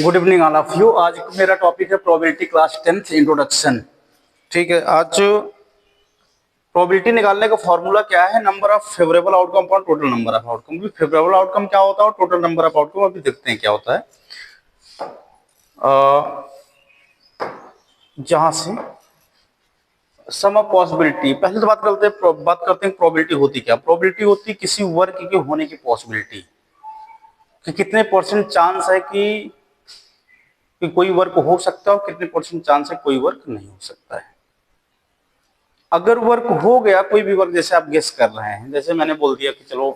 Good evening all of you. आज मेरा topic है प्रोबेबिलिटी क्लास 10th इंट्रोडक्शन। ठीक है, आज प्रोबेबिलिटी निकालने का फॉर्मूला क्या है? नंबर ऑफ फेवरेबल आउटकम पर total number of outcome. Favourable outcome क्या होता है और टोटल नंबर ऑफ आउटकम अभी देखते हैं क्या होता है। जहां से सम ऑफ पॉसिबिलिटी, पहले तो बात करते हैं प्रोबेबिलिटी होती क्या। प्रोबेबिलिटी होती किसी वर्क के होने की पॉसिबिलिटी कि कितने परसेंट चांस है कि कोई वर्क हो सकता है और कितने परसेंट चांस है कोई वर्क नहीं हो सकता है। अगर वर्क हो गया, कोई भी वर्क, जैसे आप गेस कर रहे हैं, जैसे मैंने बोल दिया कि चलो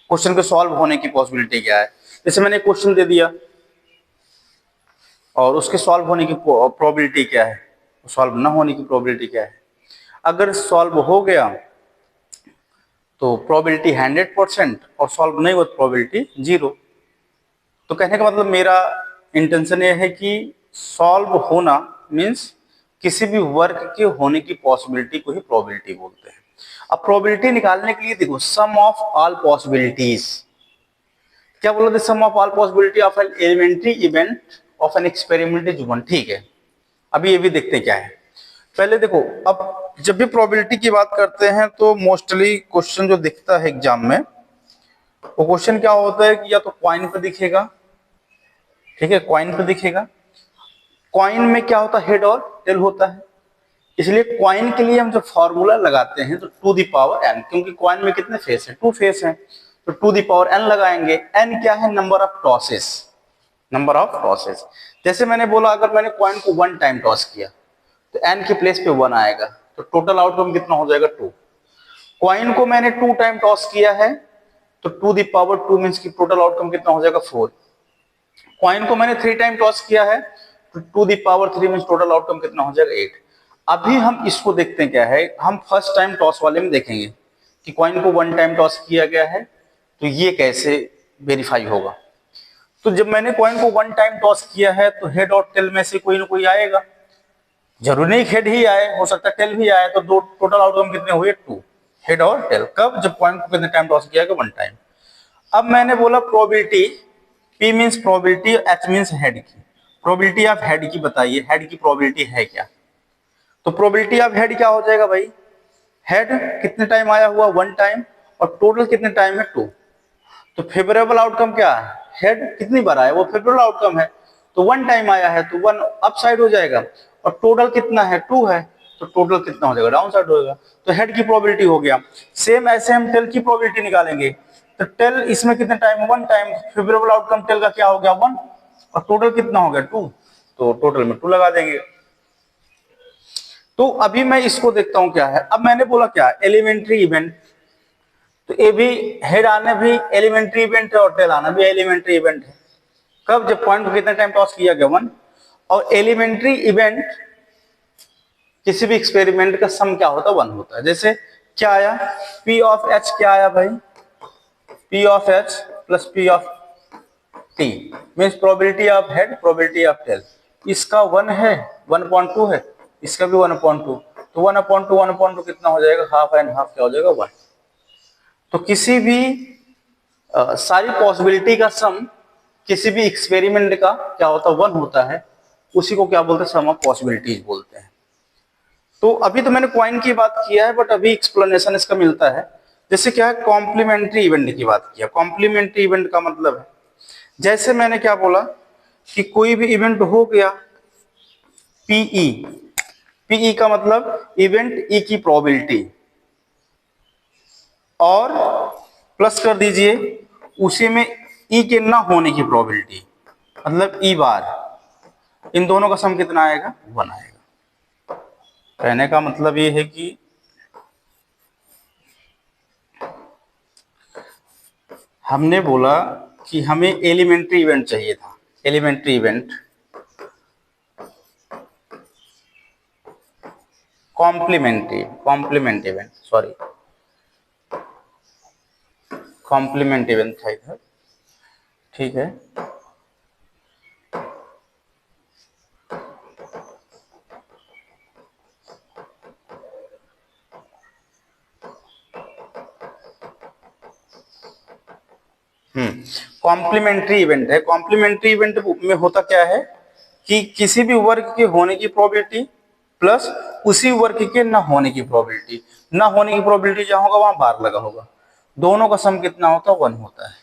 क्वेश्चन के सॉल्व होने की पॉसिबिलिटी क्या है। जैसे मैंने क्वेश्चन दे दिया और उसके सॉल्व होने की प्रोबेबिलिटी क्या है, सॉल्व ना होने की प्रोबेबिलिटी क्या है। अगर सॉल्व हो गया तो प्रोबेबिलिटी 100% और सॉल्व नहीं हुआ तो प्रोबेबिलिटी 0। तो कहने का मतलब मेरा इंटेंशन ये है कि सॉल्व होना मीन्स किसी भी वर्क के होने की पॉसिबिलिटी को ही प्रोबेबिलिटी बोलते हैं। अब प्रोबेबिलिटी निकालने के लिए देखो, सम ऑफ ऑल पॉसिबिलिटीज क्या बोला था? Sum of all possibility of an elementary event of an experiment is 1। ठीक है, अभी ये भी देखते हैं क्या है। पहले देखो, अब जब भी प्रोबेबिलिटी की बात करते हैं तो मोस्टली क्वेश्चन जो दिखता है एग्जाम में, वो क्वेश्चन क्या होता है कि या तो कॉइन पे दिखेगा, ठीक है, कॉइन पे दिखेगा। कॉइन में क्या होता है? हेड और टेल होता है। इसलिए कॉइन के लिए हम जो फॉर्मूला लगाते हैं तो टू द पावर एन, क्योंकि कॉइन में कितने फेस हैं? 2 फेस हैं, तो टू द पावर एन लगाएंगे। एन क्या है? Number of tosses, number of tosses. जैसे मैंने बोला, अगर मैंने कॉइन को 1 टाइम टॉस किया तो एन के प्लेस पे 1 आएगा, तो टोटल आउटकम कितना हो जाएगा? 2। कॉइन को मैंने 2 टाइम टॉस किया है तो टू द पावर 2 मीन्स की टोटल आउटकम कितना हो जाएगा? 4। कॉइन को मैंने 3 टाइम टॉस किया है तो two the power 3 means total outcome कितना हो जाएगा? 8। अभी हम इसको देखते हैं क्या है। हम फर्स्ट टाइम टॉस वाले में देखेंगे कि कॉइन को 1 टाइम टॉस किया गया है तो ये कैसे वेरीफाई होगा। तो जब मैंने कॉइन को 1 टाइम टॉस किया है तो हेड और टेल में से कोई ना कोई आएगा। जरूरी नहीं हेड ही आए, हो सकता है टेल भी आए, तो दो टोटल आउटकम कितने हुए? 2, हेड और टेल। कब? जब कॉइन को कितने टाइम टॉस किया गया? 1 टाइम। अब मैंने बोला probability, P means probability, H means head की। प्रोबेबिलिटी ऑफ हेड की बताइए, हेड की प्रोबेबिलिटी है क्या? तो प्रोबेबिलिटी ऑफ हेड क्या हो जाएगा भाई? हेड कितने टाइम आया हुआ? 1 टाइम, और टोटल कितने टाइम है? 2। तो फेवरेबल आउटकम क्या है? हेड कितनी बार आया? वो फेवरेबल आउटकम है, तो 1 टाइम आया है तो 1 अप साइड हो जाएगा, और टोटल कितना है? 2 है, तो टोटल कितना हो जाएगा? डाउन साइड होगा। तो हेड की प्रोबेबिलिटी हो गया। सेम ऐसे हम टेल की प्रोबेबिलिटी निकालेंगे। तो टेल इसमें कितने time? 1 time. Favourable outcome tail का क्या हो गया? 1, और टोटल कितना हो गया? 2। तो टोटल में 2 लगा देंगे। तो अभी मैं इसको देखता हूं क्या है। अब मैंने बोला क्या? Elementary event. तो ये भी हेड आना भी एलिमेंट्री इवेंट है और टेल आना भी एलिमेंट्री इवेंट है। कब? जब पॉइंट को कितने टाइम टॉस किया गया? 1। और एलिमेंट्री इवेंट किसी भी एक्सपेरिमेंट का सम क्या होता है? 1 होता है। जैसे क्या आया? P ऑफ H क्या आया भाई? P of H plus P of T means probability of head, probability of tail. इसका 1 है, 1.2 है, इसका भी 1.2, तो 1/2 कितना हो जाएगा? हाफ एंड हाफ क्या हो जाएगा? 1। तो किसी भी सारी पॉसिबिलिटी का सम किसी भी एक्सपेरिमेंट का क्या होता है? 1 होता है। उसी को क्या बोलते हैं? सम ऑफ पॉसिबिलिटीज बोलते हैं। तो अभी तो मैंने कॉइन की बात किया है, बट अभी एक्सप्लेनेशन इसका मिलता है। जैसे क्या है? कॉम्प्लीमेंट्री इवेंट की बात किया। कॉम्प्लीमेंट्री इवेंट का मतलब है, जैसे मैंने क्या बोला कि कोई भी इवेंट हो गया पीई। पीई का मतलब इवेंट ई की प्रोबेबिलिटी, और प्लस कर दीजिए उसी में ई के ना होने की प्रोबेबिलिटी, मतलब ई बार। इन दोनों का सम कितना आएगा? 1 आएगा। कहने का मतलब ये है कि हमने बोला कि हमें एलिमेंट्री इवेंट चाहिए था। Elementary event, complement event, sorry, complement event था इधर। ठीक है, कॉम्प्लीमेंट्री इवेंट है। कॉम्प्लीमेंट्री इवेंट में होता क्या है कि किसी भी वर्ग के होने की प्रोबेबिलिटी प्लस उसी वर्ग के ना होने की प्रोबेबिलिटी, ना होने की प्रोबेबिलिटी जहां होगा वहां बार लगा होगा, दोनों का सम कितना होता है, 1 होता है।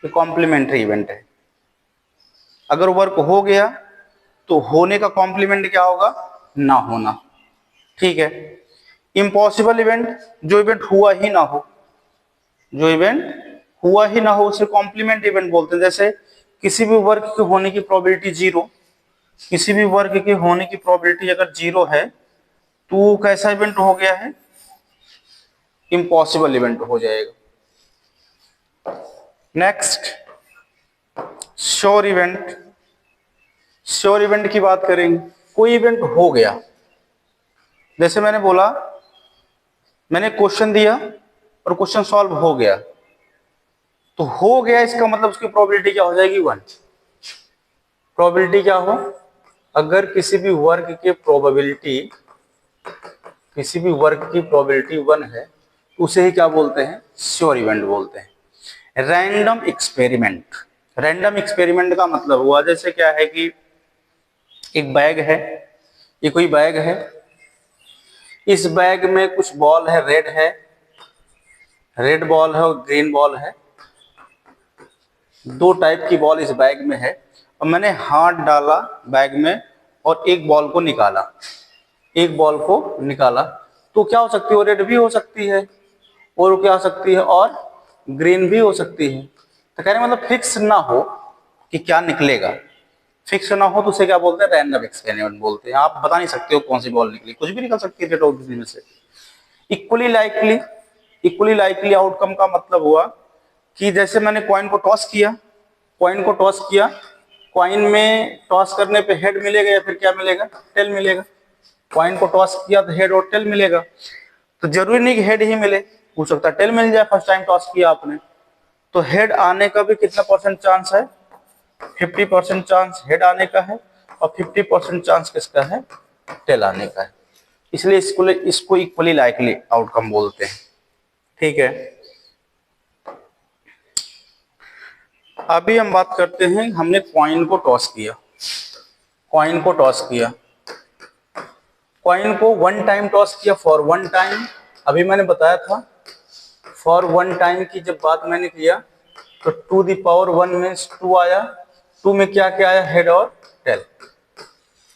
ये कॉम्प्लीमेंट्री इवेंट है। अगर वर्क हो गया तो होने का कॉम्प्लीमेंट क्या होगा, ना होना। ठीक है। इम्पॉसिबल इवेंट, जो इवेंट हुआ ही ना हो, जो इवेंट हुआ ही ना हो उसे कॉम्प्लीमेंट इवेंट बोलते हैं। जैसे किसी भी वर्ग के होने की प्रोबेबिलिटी 0, किसी भी वर्ग के होने की प्रोबेबिलिटी अगर 0 है तो वो कैसा इवेंट हो गया है, इम्पॉसिबल इवेंट हो जाएगा। Next, sure event. Sure event की बात करेंगे। कोई इवेंट हो गया, जैसे मैंने बोला, मैंने क्वेश्चन दिया और क्वेश्चन सॉल्व हो गया, तो हो गया इसका मतलब उसकी प्रोबेबिलिटी क्या हो जाएगी, 1। प्रोबेबिलिटी क्या हो, अगर किसी भी वर्ग की प्रोबेबिलिटी, किसी भी वर्ग की प्रोबेबिलिटी 1 है तो उसे ही क्या बोलते हैं, श्योर इवेंट बोलते हैं। Random experiment. रैंडम एक्सपेरिमेंट का मतलब हुआ, जैसे क्या है कि एक बैग है, ये कोई बैग है, इस बैग में कुछ बॉल है, रेड बॉल है और ग्रीन बॉल है, 2 टाइप की बॉल इस बैग में है, और मैंने हाथ डाला बैग में और एक बॉल को निकाला, एक बॉल को निकाला, तो क्या हो सकती है, वो रेड भी हो सकती है और क्या हो सकती है, और ग्रीन भी हो सकती है। तो कहने मतलब फिक्स ना हो कि क्या निकलेगा, फिक्स ना हो तो उसे क्या बोलते हैं, रैंडम एक्सपेरिमेंट बोलते हैं। आप बता नहीं सकते हो कौन सी बॉल निकली, कुछ भी निकल सकती है रेड और ग्रीन में से। Equally likely, equally likely outcome का मतलब हुआ कि जैसे मैंने कॉइन को टॉस किया, कॉइन को टॉस किया, कॉइन में टॉस करने पे हेड मिलेगा या फिर क्या मिलेगा, टेल मिलेगा। कॉइन को टॉस किया तो हेड और टेल मिलेगा, तो जरूरी नहीं कि हेड ही मिले, हो सकता है टेल मिल जाए, फर्स्ट टाइम टॉस किया आपने, तो हेड आने का भी कितना परसेंट चांस है, 50% चांस हेड आने का है और 50% चांस किसका है, टेल आने का है। इसलिए इसको इक्वली लाइकली आउटकम बोलते हैं। ठीक है। अभी हम बात करते हैं, हमने कॉइन को टॉस किया, कॉइन को टॉस किया, कॉइन को 1 टाइम टॉस किया, फॉर 1 टाइम। अभी मैंने बताया था फॉर 1 टाइम की जब बात मैंने किया तो 2 द पावर 1 मीन्स 2 आया, 2 में क्या क्या आया, हेड और टेल।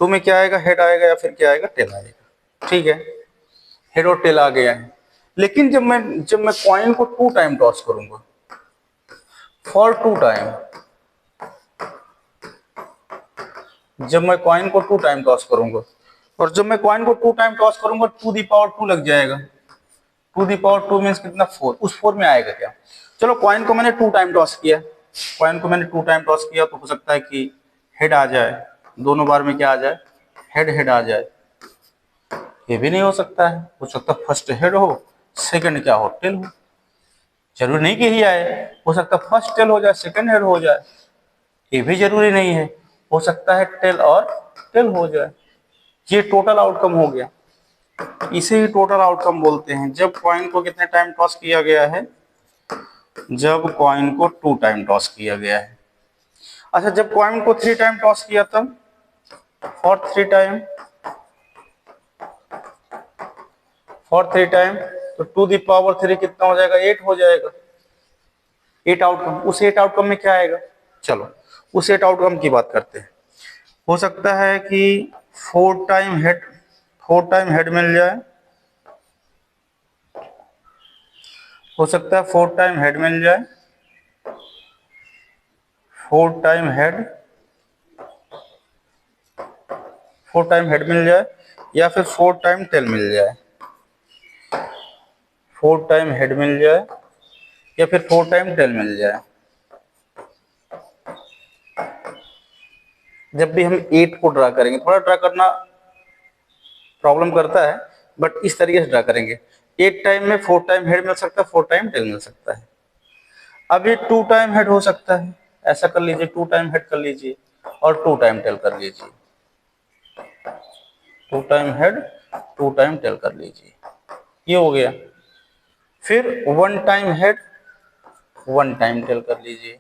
2 में क्या आएगा, हेड आएगा या फिर क्या आएगा, टेल आएगा। ठीक है, हेड और टेल आ गया है। लेकिन जब मैं कॉइन को 2 टाइम टॉस करूंगा, फॉर 2 टाइम, जब मैं कॉइन को 2 टाइम टॉस करूंगा, और जब मैं कॉइन को 2 टाइम टॉस करूंगा 2 दी पावर 2 लग जाएगा, 2 दी पावर 2 मीन्स कितना, 4। उस 4 में आएगा क्या, चलो कॉइन को मैंने 2 टाइम टॉस किया, कॉइन को मैंने 2 टाइम टॉस किया, तो हो सकता है कि हेड आ जाए, दोनों बार में क्या आ जाए, हेड हेड आ जाए। ये भी नहीं हो सकता है, हो सकता है फर्स्ट हेड हो, सेकंड क्या हो, टेल हो। जरूरी नहीं कि ही आए, हो सकता है फर्स्ट टेल हो जाए, सेकंड हेड हो जाए, ये भी जरूरी नहीं है, हो सकता है टेल और टेल हो जाए। ये टोटल आउटकम हो गया, इसे ही टोटल आउटकम बोलते हैं। जब कॉइन को कितने टाइम टॉस किया गया है, जब कॉइन को 2 टाइम टॉस किया गया है। अच्छा, जब कॉइन को 3 टाइम टॉस किया तब, फॉर 3 टाइम, फॉर 3 टाइम, तो 2 दी पावर 3 कितना हो जाएगा, 8 हो जाएगा। 8 आउटकम, उस 8 आउटकम में क्या आएगा, चलो उस 8 आउटकम की बात करते हैं। हो सकता है कि 4 टाइम हेड, 4 टाइम हेड मिल जाए, हो सकता है 4 टाइम हेड मिल जाए, 4 टाइम हेड, 4 टाइम हेड मिल जाए, या फिर 4 टाइम टेल मिल जाए, 4 टाइम हेड मिल जाए या फिर 4 टाइम टेल मिल जाए। जब भी हम 8 को ड्रा करेंगे, थोड़ा ड्रा करना प्रॉब्लम करता है, बट इस तरीके से ड्रा करेंगे, 8 टाइम में 4 टाइम हेड मिल सकता है, 4 टाइम टेल मिल सकता है। अब ये 2 टाइम हेड हो सकता है, ऐसा कर लीजिए, 2 टाइम हेड कर लीजिए और 2 टाइम टेल कर लीजिए, 2 टाइम हेड 2 टाइम टेल कर लीजिए, ये हो गया। फिर 1 टाइम हेड 1 टाइम टेल कर लीजिए।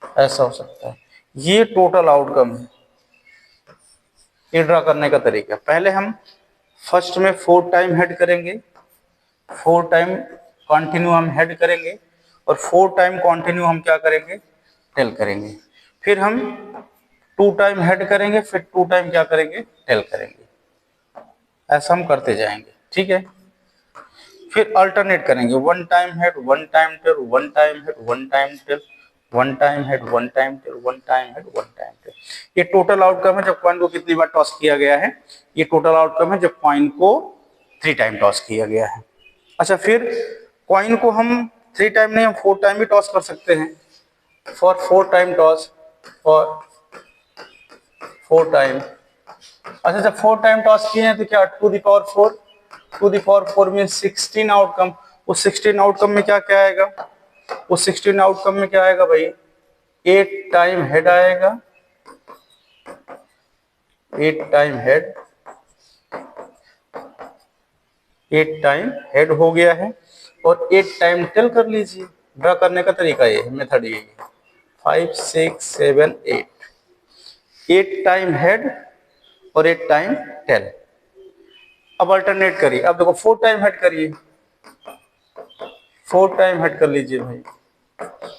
ऐसा हो सकता है। ये टोटल आउटकम है, ये ड्रा करने का तरीका। पहले हम फर्स्ट में 4 टाइम हेड करेंगे, 4 टाइम कंटिन्यू हम हेड करेंगे, और 4 टाइम कंटिन्यू हम क्या करेंगे, टेल करेंगे। फिर हम 2 टाइम हेड करेंगे, फिर 2 टाइम क्या करेंगे, टेल करेंगे। ऐसा हम करते जाएंगे, ठीक है। फिर अल्टरनेट करेंगे, 1 time head, 1 time tail, 1 time head, 1 time tail, 1 time head, 1 time tail, 1 time head, 1 time tail. ये टोटल आउटकम है जब कॉइन को कितनी बार टॉस किया गया है। ये टोटल आउटकम है जब कॉइन को 3 टाइम टॉस किया गया है। अच्छा, फिर कॉइन को हम 3 टाइम नहीं, हम 4 टाइम भी टॉस कर सकते हैं। For 4 time toss, for 4 time. अच्छा, जब 4 टाइम टॉस किए हैं तो क्या 2 the power 4, 2 the power 4 mean 16 outcome. उस 16 आउटकम में क्या क्या आएगा, उस 16 आउटकम में क्या आएगा भाई, 8 टाइम हेड आएगा, 8 टाइम हेड, 8 टाइम हेड हो गया है, और 8 टाइम टेल कर लीजिए। ड्रा करने का तरीका ये है, मेथड ये है, 5 6 7 8, 8 टाइम हेड और 8 टाइम टेल। अब अल्टरनेट करिए, अब देखो 4 टाइम हेड करिए, 4 टाइम हेड कर लीजिए भाई,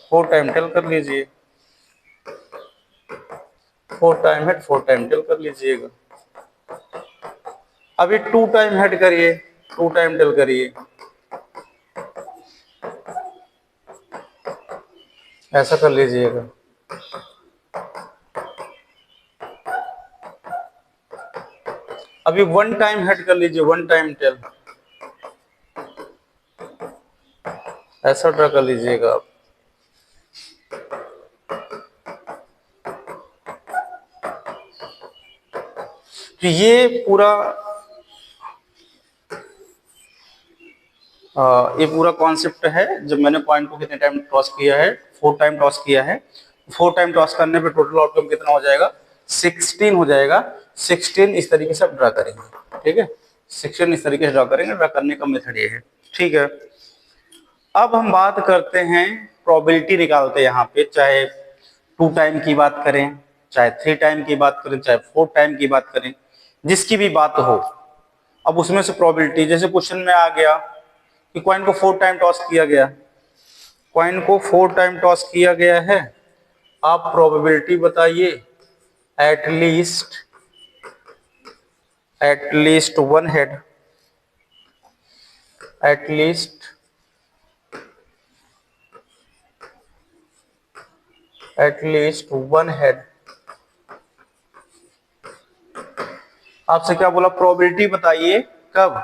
4 टाइम टेल कर लीजिए, 4 टाइम हेड 4 टाइम टेल कर लीजिएगा। अभी 2 टाइम हेड करिए, 2 टाइम टेल करिए, ऐसा कर लीजिएगा। अभी 1 टाइम हेड कर लीजिए, 1 टाइम टेल, ऐसा ड्रा कर लीजिएगा आप। तो ये पूरा ये पूरा कॉन्सेप्ट है। जब मैंने पॉइंट को कितने टाइम टॉस किया है, 4 टाइम टॉस किया है। 4 टाइम टॉस करने पे टोटल आउटकम कितना हो जाएगा, 16 हो जाएगा। 16 इस तरीके से आप ड्रा करेंगे, ठीक है। 16 इस तरीके से ड्रा करेंगे, ड्रा करने का मेथड ये है, ठीक है। अब हम बात करते हैं, प्रोबेबिलिटी निकालते हैं यहाँ पे, चाहे 2 टाइम की बात करें, चाहे 3 टाइम की बात करें, चाहे 4 टाइम की बात करें, जिसकी भी बात हो। अब उसमें से प्रोबेबिलिटी, जैसे क्वेश्चन में आ गया कि कॉइन को 4 टाइम टॉस किया गया, कॉइन को 4 टाइम टॉस किया गया है, आप प्रोबेबिलिटी बताइए एटलीस्ट 1 हेड, एटलीस्ट 1 हेड। आपसे क्या बोला, प्रोबेबिलिटी बताइए कब,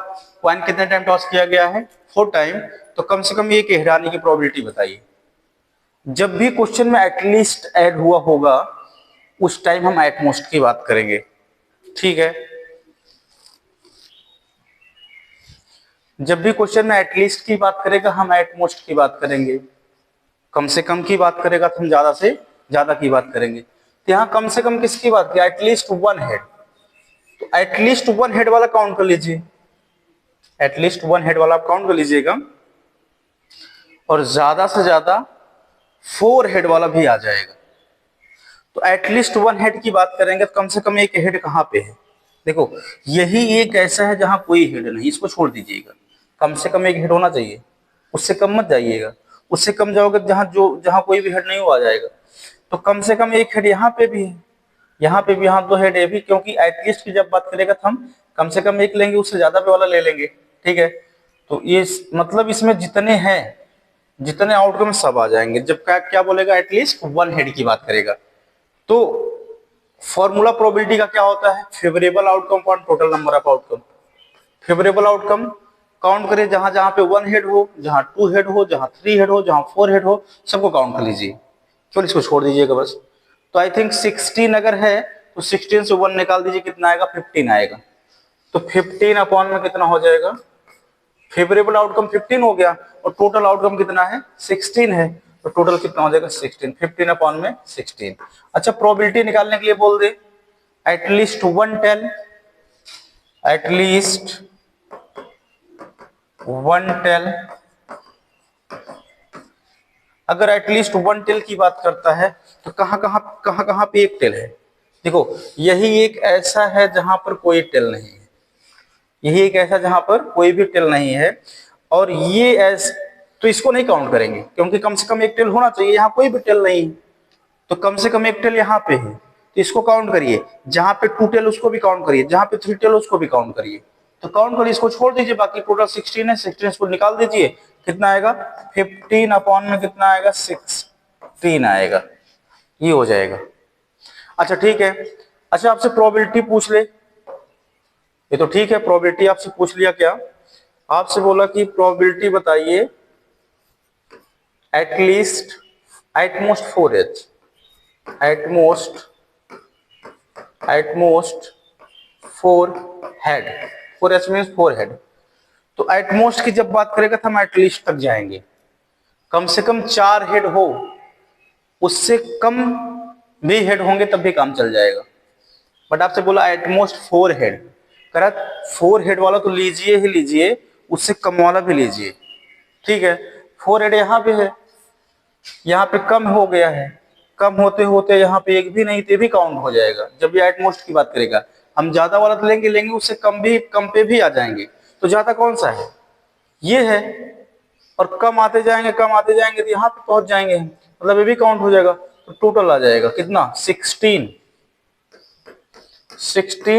कॉइन कितने टाइम टॉस किया गया है, 4 टाइम, तो कम से कम ये हेड आने की प्रोबेबिलिटी बताइए। जब भी क्वेश्चन में एटलीस्ट ऐड हुआ होगा, उस टाइम हम एटमोस्ट की बात करेंगे, ठीक है। जब भी क्वेश्चन में एटलीस्ट की बात करेगा, हम एटमोस्ट की बात करेंगे। कम से कम की बात करेगा तो हम ज्यादा से ज्यादा की बात करेंगे। तो यहाँ कम से कम किसकी बात की, एटलीस्ट 1 हेड। तो एटलीस्ट 1 हेड वाला काउंट कर लीजिए, एटलीस्ट 1 हेड वाला आप काउंट कर लीजिएगा, और ज्यादा से ज्यादा 4 हेड वाला भी आ जाएगा। तो एटलीस्ट 1 हेड की बात करेंगे तो कम से कम एक हेड कहाँ पे है, देखो यही एक ऐसा है जहां कोई हेड नहीं, इसको छोड़ दीजिएगा। कम से कम एक हेड होना चाहिए, उससे कम मत जाइएगा। उससे कम जाओगे जहां कोई भी हेड नहीं हुआ जाएगा। तो कम से कम एक हेड यहाँ पे भी है, यहाँ पे भी, यहाँ 2 हेड है भी, क्योंकि एटलीस्ट की जब बात करेगा तो हम कम से कम एक लेंगे, उससे ज्यादा पे वाला ले लेंगे, ठीक है। तो ये मतलब इसमें जितने हैं, जितने आउटकम सब आ जाएंगे जब क्या बोलेगा, एटलीस्ट 1 हेड की बात करेगा। तो फॉर्मूला प्रोबेबिलिटी का क्या होता है, favourable outcome upon total number of outcome. Favourable outcome count करिए, जहां जहां पे 1 हेड हो, जहां 2 हेड हो, जहां 3 हेड हो, जहां 4 हेड हो, सबको काउंट कर लीजिए, केवल इसको छोड़ दीजिएगा बस। तो आई थिंक 16 अगर है तो 16 से 1 निकाल दीजिए, कितना आएगा, 15 आएगा। तो 15 अपॉन में कितना हो जाएगा, फेवरेबल आउटकम 15 हो गया, और टोटल आउटकम कितना है, 16 है। तो टोटल कितना हो जाएगा, 16, 15 अपॉन में 16। अच्छा, प्रोबेबिलिटी निकालने के लिए बोल दे at least 1 tail, at least one tail, अगर एटलीस्ट वन टेल की बात करता है तो कहां पे एक टेल है? देखो यही एक ऐसा है जहां पर कोई टेल नहीं है, यही एक ऐसा जहां पर कोई भी टेल नहीं है, और ये ऐस तो इसको नहीं काउंट करेंगे क्योंकि कम से कम एक टेल होना चाहिए, यहाँ कोई भी टेल नहीं है तो कम से कम एक टेल यहाँ पे है, तो इसको काउंट करिए। जहां पे टू टेल उसको भी काउंट करिए, जहां पे थ्री टेल उसको भी काउंट करिए। तो काउंट करिए, इसको छोड़ दीजिए, बाकी टोटल 16 है, 16 इसको निकाल दीजिए, कितना आएगा 15 अपॉन में कितना आएगा 16 आएगा, ये हो जाएगा। अच्छा ठीक है, अच्छा आपसे प्रोबेबिलिटी पूछ ले, ये तो ठीक है, प्रोबेबिलिटी आपसे पूछ लिया, क्या आपसे बोला कि प्रोबेबिलिटी बताइए at least at most 4H, at most 4 head, 4H means 4 head. तो एटमोस्ट की जब बात करेगा तो हम एटलीस्ट तक जाएंगे, कम से कम 4 हेड हो, उससे कम भी हेड होंगे तब भी काम चल जाएगा। बट आपसे बोला एटमोस्ट 4 हेड, करा 4 हेड वाला तो लीजिए ही लीजिए, उससे कम वाला भी लीजिए, ठीक है। 4 हेड यहाँ पे है, यहाँ पे कम हो गया है, कम होते होते यहाँ पे एक भी नहीं, तो भी काउंट हो जाएगा जब ये एटमोस्ट की बात करेगा। हम ज्यादा वाला तो लेंगे उससे कम पे भी आ जाएंगे, तो ज्यादा कौन सा है, ये है, और कम आते जाएंगे तो यहाँ पे पहुंच जाएंगे, मतलब ये भी काउंट हो जाएगा। तो टोटल आ जाएगा कितना 16,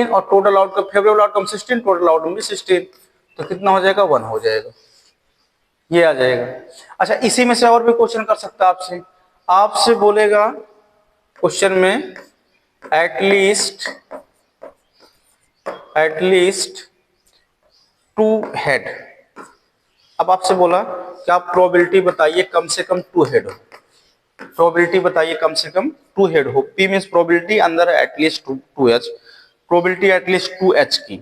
और total outcome favourable outcome 16, total outcome भी 16, तो कितना हो जाएगा 1 हो जाएगा, ये आ जाएगा। अच्छा इसी में से और भी क्वेश्चन कर सकता है आपसे, आपसे बोलेगा क्वेश्चन में एटलीस्ट 2 हेड। अब आपसे बोला कि आप प्रोबेबिलिटी बताइए कम से कम 2 हेड हो, प्रोबेबिलिटी बताइए कम से कम 2 हेड हो, P मींस प्रोबेबिलिटी, अंदर at least 2H, probability at least 2H की,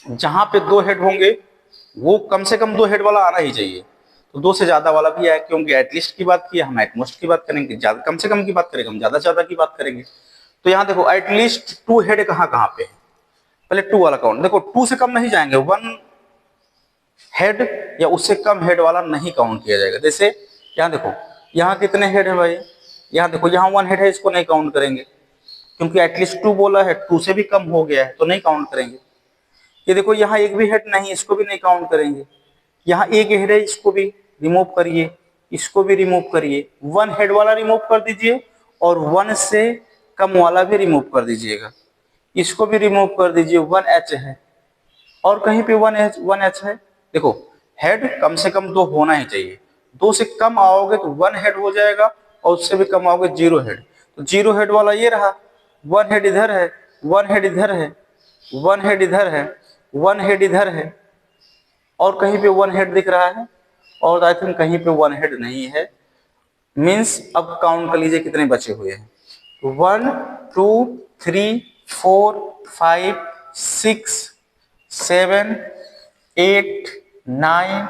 जहां पे 2 हेड होंगे वो कम से कम 2 हेड वाला आना ही चाहिए, तो 2 से ज्यादा वाला भी है, क्योंकि एटलीस्ट की बात की हम एटमोस्ट की बात करेंगे, ज्यादा कम से कम की बात करेंगे, हम ज्यादा से ज्यादा की बात करेंगे। तो यहाँ देखो एटलीस्ट 2 हेड कहाँ कहाँ पे है, पहले 2 वाला काउंट देखो, 2 से कम नहीं जाएंगे, 1 हेड या उससे कम हेड वाला नहीं काउंट किया जाएगा। जैसे यहाँ देखो, यहाँ कितने हेड है भाई, यहाँ देखो यहाँ 1 हेड है, इसको नहीं काउंट करेंगे क्योंकि एटलीस्ट 2 बोला है, 2 से भी कम हो गया है तो नहीं काउंट करेंगे। ये देखो यहाँ एक भी हेड नहीं, इसको भी नहीं काउंट करेंगे। यहाँ एक हेड है, इसको भी रिमूव करिए, इसको भी रिमूव करिए, 1 हेड वाला रिमूव कर दीजिए और 1 से कम वाला भी रिमूव कर दीजिएगा, इसको भी रिमूव कर दीजिए, 1H है और कहीं पे 1H है। देखो हेड कम से कम 2 होना ही चाहिए, 2 से कम आओगे तो 1 हेड हो जाएगा और उससे भी कम आओगे 0 हेड, तो 0 हेड वाला ये रहा, 1 हेड इधर है, 1 हेड इधर है, 1 हेड इधर है, 1 हेड इधर है, और कहीं पे 1 हेड दिख रहा है, और आई थिंक कहीं पे 1 हेड नहीं है। मीन्स अब काउंट कर लीजिए कितने बचे हुए हैं, 1 2 3 4 5 6 7 8 9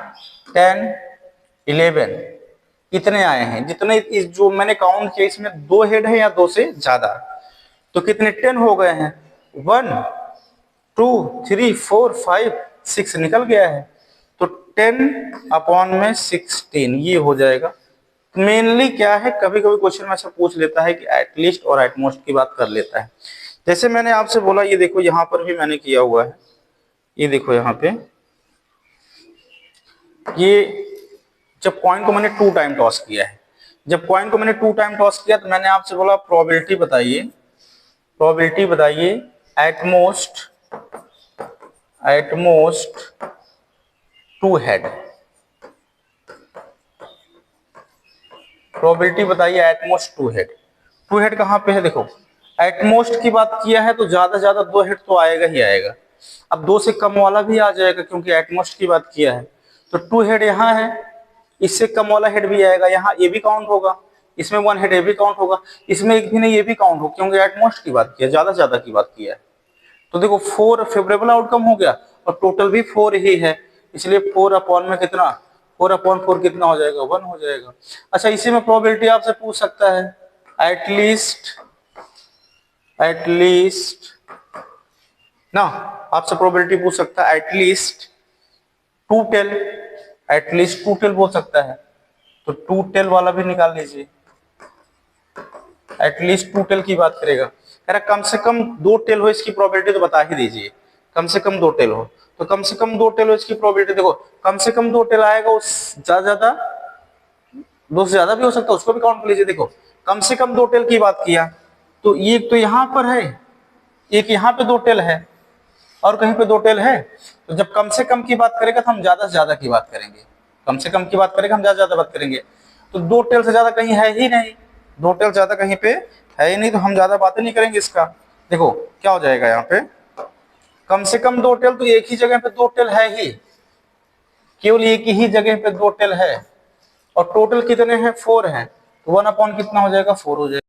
10 11, कितने आए हैं, जितने इस जो मैंने काउंट किया इसमें 2 हेड है या 2 से ज्यादा, तो कितने 10 हो गए हैं, 1 2 3 4 5 6 निकल गया है, तो 10 अपॉन में 16 ये हो जाएगा। मेनली क्या है, कभी कभी क्वेश्चन में ऐसा पूछ लेता है कि एटलीस्ट और एटमोस्ट की बात कर लेता है। जैसे मैंने आपसे बोला, ये देखो यहाँ पर भी मैंने किया हुआ है, ये देखो यहाँ पे, ये जब कॉइन को मैंने 2 टाइम टॉस किया है, जब कॉइन को मैंने 2 टाइम टॉस किया तो मैंने आपसे बोला प्रोबेबिलिटी बताइए एटमोस्ट 2 हेड, प्रोबेबिलिटी बताइए एटमोस्ट 2 हेड। 2 हेड कहाँ पे है, देखो एटमोस्ट की बात किया है तो ज्यादा ज्यादा 2 हेड तो आएगा ही आएगा, अब 2 से कम वाला भी आ जाएगा क्योंकि एटमोस्ट की बात किया है, तो 2 हेड यहाँ है, इससे कम वाला हेड भी आएगा, यहाँ ये भी काउंट होगा, इसमें 1 हेड ये भी काउंट होगा, इसमें एक भी नहीं ये भी काउंट होगा क्योंकि एटमोस्ट की बात किया, ज्यादा ज्यादा की बात किया है। तो देखो 4 फेवरेबल आउटकम हो गया और टोटल भी 4 ही है, इसलिए 4 अपॉन में कितना, 4 अपॉन 4 कितना हो जाएगा, 1 हो जाएगा। अच्छा इसी में प्रोबेबिलिटी आपसे पूछ सकता है एटलीस्ट ना, आपसे प्रोबेबिलिटी पूछ सकता है at least two tail, at least two tail बोल सकता है, तो टू टेल वाला भी निकाल लीजिए। एटलीस्ट टू टेल की बात करेगा, कह रहा कम से कम दो टेल हो इसकी प्रोबेबिलिटी तो बता ही दीजिए। कम से कम दो टेल हो, तो कम से कम दो टेल हो इसकी प्रोबेबिलिटी देखो, कम से कम दो टेल आएगा, उस ज्यादा दो से ज्यादा भी हो सकता है, उसको भी काउंट कर लीजिए। देखो कम से कम दो टेल की बात किया, तो ये तो यहाँ पर है, एक यहाँ पे दो टेल है और कहीं पे दो टेल है, तो जब कम से कम की बात करेगा तो हम ज्यादा से ज्यादा की बात करेंगे, कम से कम की बात करेगा हम ज्यादा से ज्यादा बात करेंगे। तो दो टेल से ज्यादा कहीं है ही नहीं, दो टेल ज्यादा कहीं पे है ही नहीं, तो हम ज्यादा बातें नहीं करेंगे इसका। देखो क्या हो जाएगा यहाँ पे, कम से कम दो टेल, तो एक ही जगह पे दो टेल है ही, केवल एक ही जगह पे दो टेल है, और टोटल कितने हैं, 4 हैं, तो 1 अपॉन कितना हो जाएगा, 4 हो जाएगा।